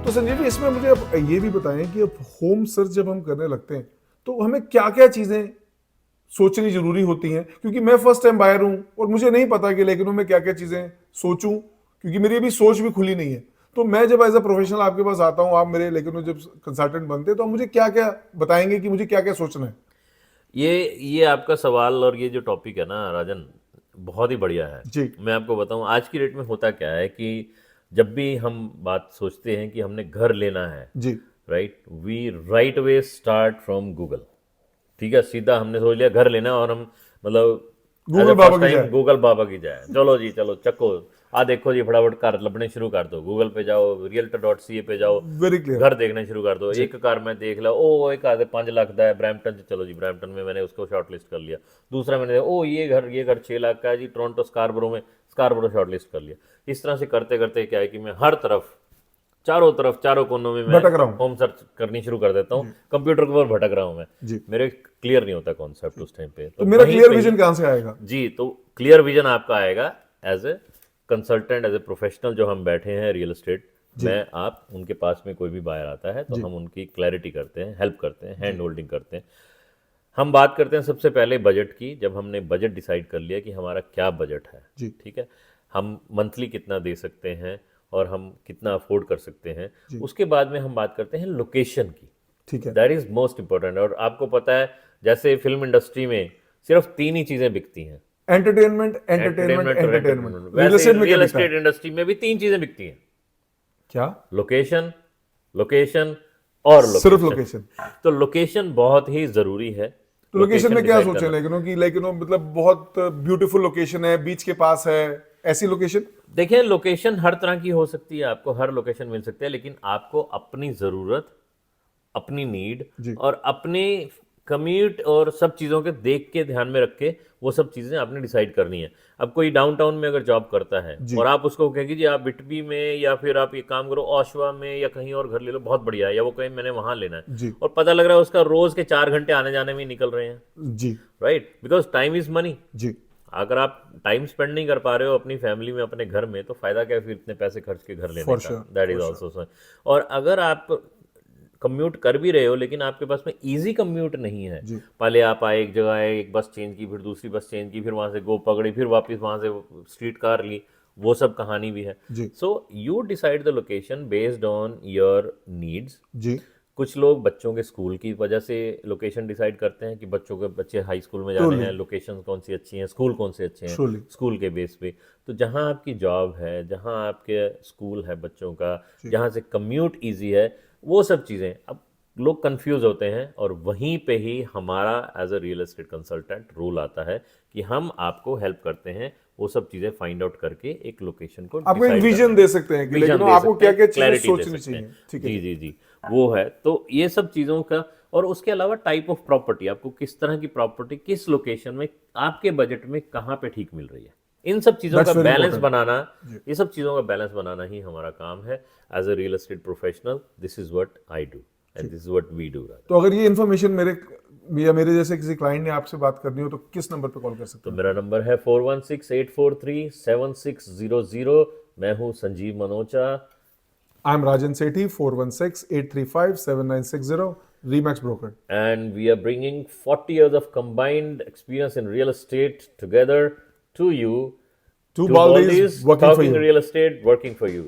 तो संजीव जी, इसमें मुझे अब ये भी बताएं कि अब होम सर्च जब हम करने लगते हैं तो हमें क्या क्या चीजें सोचनी जरूरी होती हैं, क्योंकि मैं फर्स्ट टाइम बायर हूं और मुझे नहीं पता कि लेकिन मैं क्या क्या चीजें सोचूं, क्योंकि मेरी अभी सोच भी खुली नहीं है। तो मैं जब एज अ प्रोफेशनल आपके पास आता हूं, आप मेरे लेकिन जब कंसल्टेंट बनते हैं, तो आप मुझे क्या क्या बताएंगे कि मुझे क्या क्या सोचना है? ये आपका सवाल और ये जो टॉपिक है ना राजन, बहुत ही बढ़िया है। जी मैं आपको बताऊं आज की डेट में होता क्या है कि जब भी हम बात सोचते हैं कि हमने घर लेना है, जी right, we right away start from Google. ठीक है, सीधा हमने सोच लिया घर लेना और हम मतलब एज गूगल ए बाबा फर्स्ट की टाइम जाए। गूगल बाबा की जाए, चलो जी चलो चक्को, देखो जी फटाफट कार लपने शुरू कर दो, गूगल पे जाओ, realtor.ca पे जाओ, वेरी क्लियर। घर देखने शुरू कर दो। जी एक कार में देख ला, ओ एक कार 5 लाख का है ब्रैम्पटन से, चलो जी ब्रैम्पटन में मैंने उसको शॉर्ट लिस्ट कर लिया। दूसरा मैंने ओ ये घर 6 लाख का है जी, टोरंटो स्कारबरो में, स्कारबरो शॉर्ट लिस्ट कर लिया। इस तरह से करते करते क्या है कि मैं हर तरफ चारों कोनों में मैं भटक रहा हूँ। होम सर्च करनी शुरू कर देता हूँ। जी कंप्यूटर के ऊपर भटक रहा हूँ मैं, जी। मेरे क्लियर नहीं होता कॉन्सेप्ट उस टाइम पे, तो तो मेरा वहीं क्लियर पे ही। विजन कहाँ से आएगा? जी, तो क्लियर विजन आपका आएगा as a consultant, as a professional. जो हम बैठे हैं रियल एस्टेट जी में, आप उनके पास में कोई भी बायर आता है तो जी हम उनकी क्लैरिटी करते हैं, हेल्प करते हैं, जी हैंड होल्डिंग करते हैं। हम बात करते हैं सबसे पहले बजट की। जब हमने बजट डिसाइड कर लिया कि हमारा क्या बजट है, जी ठीक है, हम मंथली कितना दे सकते हैं और हम कितना अफोर्ड कर सकते हैं, जी। उसके बाद में हम बात करते हैं लोकेशन की। ठीक है। That is most important. और आपको पता है, जैसे फिल्म इंडस्ट्री में सिर्फ 3 ही चीजें बिकती हैं, एंटरटेनमेंट एंटरटेनमेंट एंटरटेनमेंट और एंटरटेनमेंट। एंटरटेनमेंट, रियल वैसे एस्टेट में क्या रियल बिकता एस्टेट है? इंडस्ट्री में भी 3 चीजें बिकती हैं। क्या? लोकेशन, लोकेशन और सिर्फ लोकेशन। लोकेशन? तो लोकेशन बहुत ही जरूरी है तो लोकेशन लोकेशन में क्या डिसाइड सोचे, करना। लेकिन मतलब बहुत ब्यूटीफुल लोकेशन है, बीच के पास है, ऐसी लोकेशन? देखिए, लोकेशन हर तरह की हो सकती है, आपको हर लोकेशन मिल सकती है, लेकिन आपको अपनी ज़रूरत, अपनी नीड जी और अपने कम्यूट और सब चीज़ों के देख के, ध्यान में रख के वो सब चीज़ें आपने डिसाइड करनी है। अब कोई डाउनटाउन में अगर जॉब करता है जी और आप उसको कहेंगे जी आप बिटबी में, या फिर आप ये काम करो ओशवा में या कहीं और घर ले लो, बहुत बढ़िया है, या वो कहें मैंने वहाँ लेना है, जी और पता लग रहा है उसका रोज़ के 4 घंटे आने जाने में ही निकल रहे हैं, जी right, because time is money. जी। अगर आप टाइम स्पेंड नहीं कर पा रहे हो अपनी फैमिली में, अपने घर में, तो फायदा क्या फिर इतने पैसे खर्च के घर लेने फॉर का। Sure that is for sure. Also. और अगर आप कम्यूट कर भी रहे हो लेकिन आपके पास में इजी कम्यूट नहीं है, जी पहले आप आए, एक जगह आए, एक बस चेंज की, फिर दूसरी बस चेंज की, फिर वहां से गो पकड़ी, फिर वापस वहां से स्ट्रीट कार ली, वो सब कहानी भी है। जी so you decide the location based on your needs. जी कुछ लोग बच्चों के स्कूल की वजह से लोकेशन डिसाइड करते हैं कि बच्चे हाई स्कूल में जाने ट्रूली हैं, लोकेशन कौन सी अच्छी हैं, स्कूल कौन से अच्छे हैं, ट्रूली। स्कूल के बेस पे। तो जहाँ आपकी जॉब है, जहाँ आपके स्कूल है बच्चों का, जी। जहाँ से कम्यूट इजी है, वो सब चीज़ें अब लोग कंफ्यूज होते हैं। और वहीं पे ही हमारा as a real estate consultant role आता है कि हम आपको हेल्प करते हैं वो सब चीज़ें फाइंड आउट करके एक लोकेशन को आपको एक डिसाइड विजन करने दे में, सकते हैं कि लेकिन विजन दे आपको सकते क्या हैं, क्या चीजें क्लैरिटी दे सोचनी सकते हैं। चाहिए। ठीक है जी जी। जी जी, वो है। तो ये सब चीज़ों का, और उसके अलावा टाइप ऑफ प्रॉपर्टी, आपको किस तरह की प्रॉपर्टी किस लोकेशन में आपके बजट में कहाँ पे ठीक मिल रही है, इन सब चीज़ों का दैट्स वेरी बैलेंस इंपॉर्टेंट। बनाना, जी। ये सब चीज़ों का बैलेंस बनाना ही हमारा काम है as a real estate professional. This is what I do and ठीक। This is what we do. तो अगर ये इन्फॉर्मेशन मेरे जैसे किसी क्लाइंट ने आपसे बात करनी हो तो किस नंबर पे कॉल कर सकते तो हैं? मेरा नंबर है 4168437600। मैं हूँ Sanjeev Manocha. I am Rajan Sethi, 4168357960, Remax broker. And we are bringing 40 years of combined experience in real estate together to you. To Two Baldi's Baldies working for talking you. real estate, working for you.